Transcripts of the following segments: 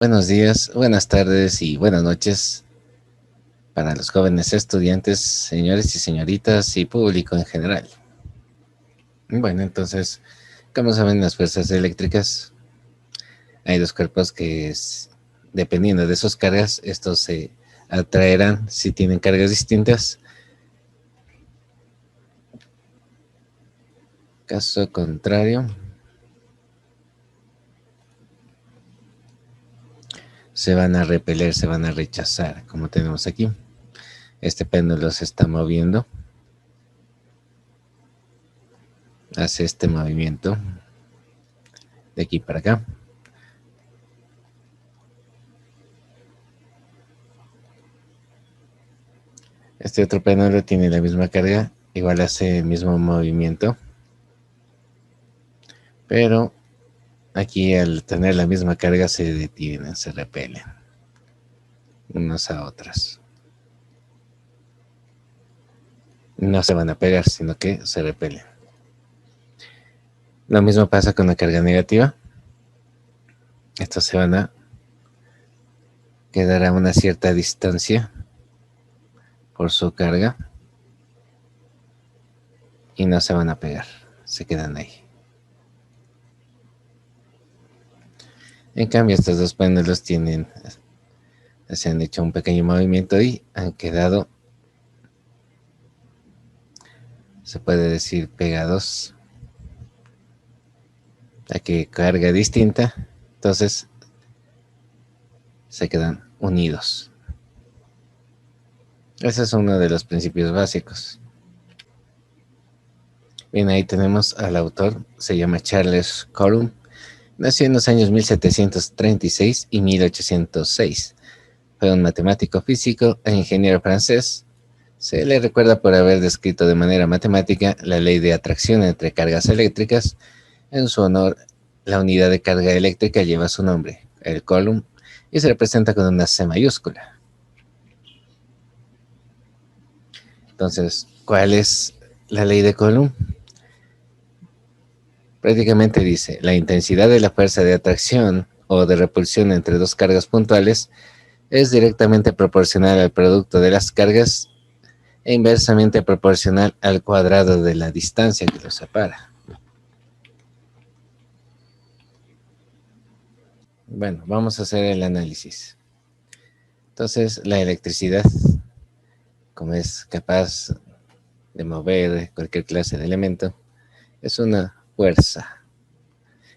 Buenos días, buenas tardes y buenas noches para los jóvenes estudiantes, señores y señoritas y público en general. Bueno, entonces, como saben, las fuerzas eléctricas, hay dos cuerpos que, dependiendo de sus cargas, estos se atraerán si tienen cargas distintas. Caso contrario, se van a repeler, se van a rechazar, como tenemos aquí. Este péndulo se está moviendo, hace este movimiento de aquí para acá. Este otro péndulo tiene la misma carga, igual hace el mismo movimiento, pero aquí al tener la misma carga se detienen, se repelen unas a otras. No se van a pegar, sino que se repelen. Lo mismo pasa con la carga negativa. Estos se van a quedar a una cierta distancia por su carga y no se van a pegar, se quedan ahí. En cambio, estos dos péndulos se han hecho un pequeño movimiento y han quedado, se puede decir, pegados a que carga distinta, entonces se quedan unidos. Ese es uno de los principios básicos. Bien, ahí tenemos al autor, se llama Charles Coulomb, nació en los años 1736 y 1806. Fue un matemático físico e ingeniero francés. Se le recuerda por haber descrito de manera matemática la ley de atracción entre cargas eléctricas. En su honor, la unidad de carga eléctrica lleva su nombre, el Coulomb, y se representa con una C mayúscula. Entonces, ¿cuál es la ley de Coulomb? Prácticamente dice, la intensidad de la fuerza de atracción o de repulsión entre dos cargas puntuales es directamente proporcional al producto de las cargas e inversamente proporcional al cuadrado de la distancia que los separa. Bueno, vamos a hacer el análisis. Entonces, la electricidad, como es capaz de mover cualquier clase de elemento, es una fuerza.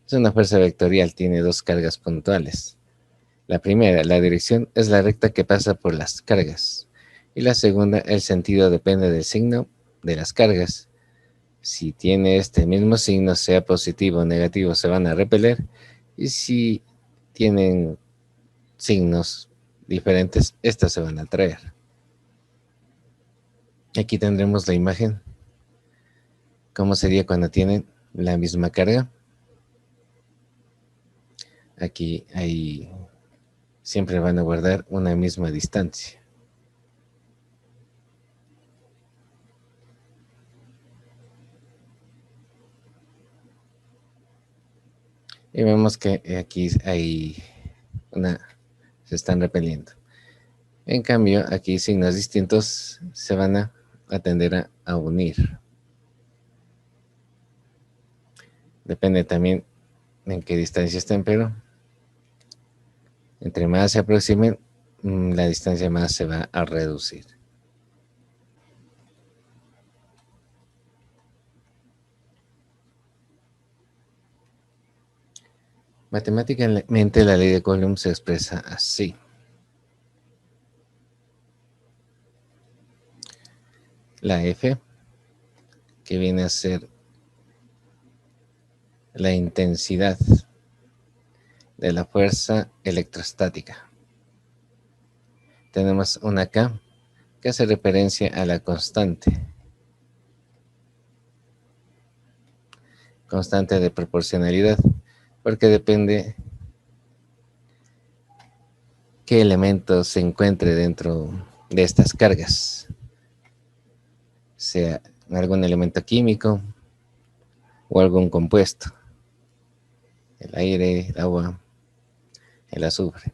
Es una fuerza vectorial, tiene dos cargas puntuales. La primera, la dirección, es la recta que pasa por las cargas. Y la segunda, el sentido depende del signo de las cargas. Si tiene este mismo signo, sea positivo o negativo, se van a repeler. Y si tienen signos diferentes, estas se van a atraer. Aquí tendremos la imagen. ¿Cómo sería cuando tienen la misma carga? Aquí siempre van a guardar una misma distancia. Y vemos que aquí se están repeliendo. En cambio, aquí signos distintos se van a tender a unir. Depende también en qué distancia estén, pero entre más se aproximen, la distancia más se va a reducir. Matemáticamente, la ley de Coulomb se expresa así. La F, que viene a ser la intensidad de la fuerza electrostática. Tenemos una K que hace referencia a la constante de proporcionalidad, porque depende qué elemento se encuentre dentro de estas cargas, sea algún elemento químico o algún compuesto, el aire, el agua, el azufre.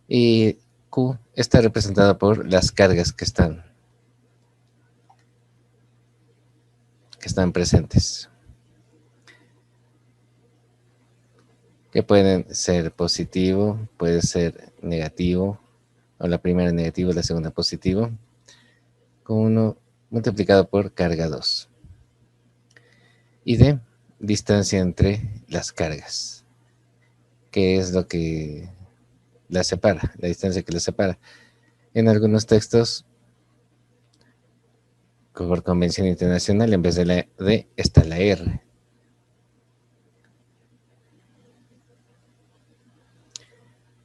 Y Q está representada por las cargas que están presentes, que pueden ser positivo, puede ser negativo, o la primera negativo, la segunda positivo, con 1 multiplicado por carga 2. Y D, distancia entre las cargas, que es lo que las separa, la distancia que las separa. En algunos textos, por convención internacional, en vez de la D está la R.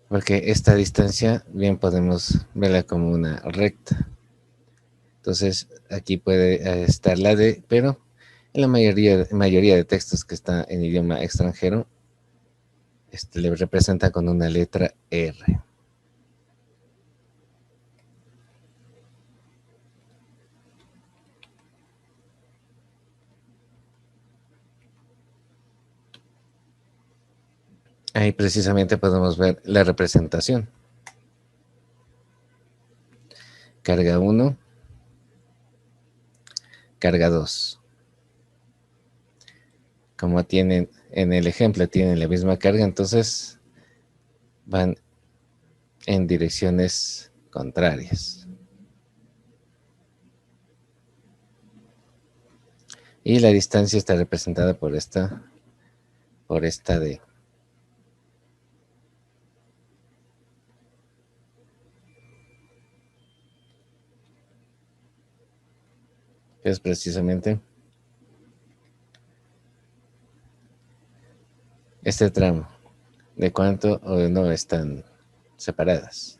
Porque esta distancia bien podemos verla como una recta. Entonces aquí puede estar la D, pero en la mayoría de textos que está en idioma extranjero, le representa con una letra R. Ahí precisamente podemos ver la representación. Carga 1, carga 2. Como tienen en el ejemplo, tienen la misma carga, entonces van en direcciones contrarias. Y la distancia está representada por esta D. Que es precisamente este tramo, de cuánto o no están separadas.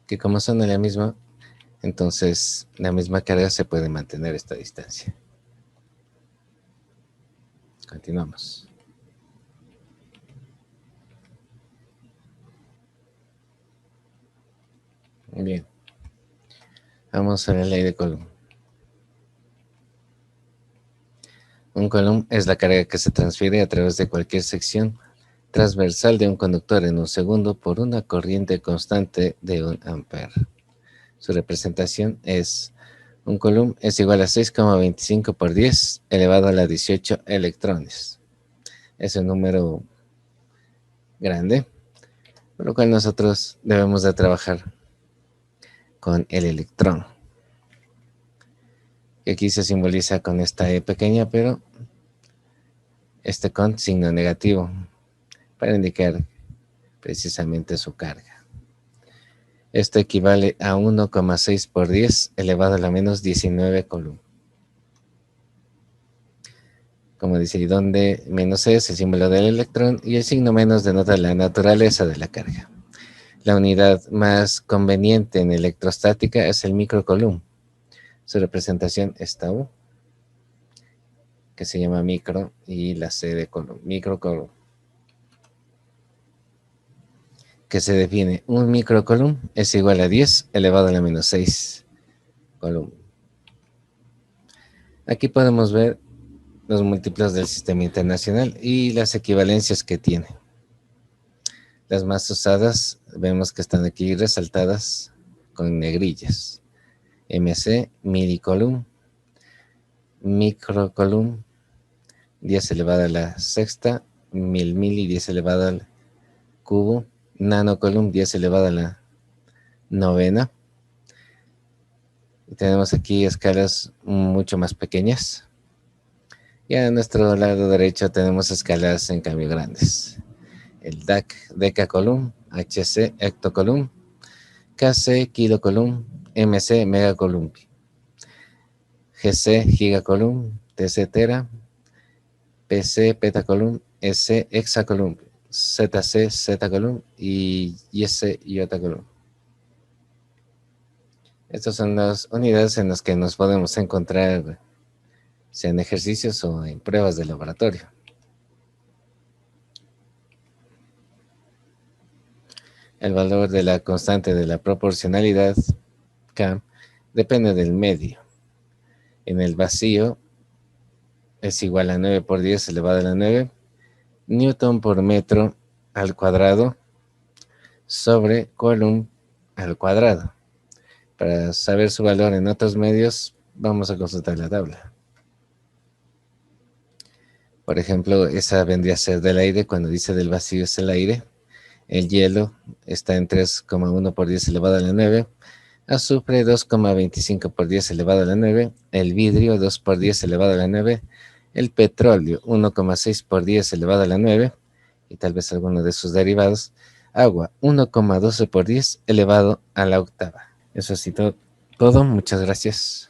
Que como son de la misma, entonces la misma carga se puede mantener esta distancia. Continuamos. Bien. Vamos a la ley de Coulomb. Un coulomb es la carga que se transfiere a través de cualquier sección transversal de un conductor en un segundo por una corriente constante de 1 ampere. Su representación es: un coulomb es igual a 6,25 por 10 elevado a la 18 electrones. Es un número grande, por lo cual nosotros debemos de trabajar con el electrón, que aquí se simboliza con esta E pequeña, pero con signo negativo, para indicar precisamente su carga. Esto equivale a 1,6 por 10 elevado a la menos 19 coulomb. Como dice, y donde menos es el símbolo del electrón y el signo menos denota la naturaleza de la carga. La unidad más conveniente en electrostática es el microcoulomb. Su representación es tau, que se llama micro, y la C de coulomb, microcoulomb, que se define: un microcoulomb es igual a 10 elevado a la menos 6 coulomb. Aquí podemos ver los múltiplos del sistema internacional y las equivalencias que tiene. Las más usadas vemos que están aquí resaltadas con negrillas. MC, milicoulomb, microcoulomb, 10 elevado a la sexta, mili, 10 elevado al cubo, nanocoulomb, 10 elevado a la novena. Y tenemos aquí escalas mucho más pequeñas. Y a nuestro lado derecho tenemos escalas en cambio grandes. El DAC, decacoulomb, HC, hectocoulomb, KC, kilocoulomb, MC, megacoulomb, GC, gigacoulomb, TC, tera, PC, petacoulomb, SC, hexacoulomb, ZC, zetacoulomb y YC, yotacoulomb. Estas son las unidades en las que nos podemos encontrar, sea en ejercicios o en pruebas de laboratorio. El valor de la constante de la proporcionalidad, K, depende del medio. en el vacío es igual a 9 por 10 elevado a la 9 Newton por metro al cuadrado sobre Coulomb al cuadrado. Para saber su valor en otros medios, vamos a consultar la tabla. Por ejemplo, esa vendría a ser del aire, cuando dice del vacío es el aire. El hielo está en 3,1 por 10 elevado a la 9. Azufre 2,25 por 10 elevado a la 9. El vidrio 2 por 10 elevado a la 9. El petróleo 1,6 por 10 elevado a la 9. Y tal vez alguno de sus derivados. Agua 1,12 por 10 elevado a la octava. Eso ha sido todo. Muchas gracias.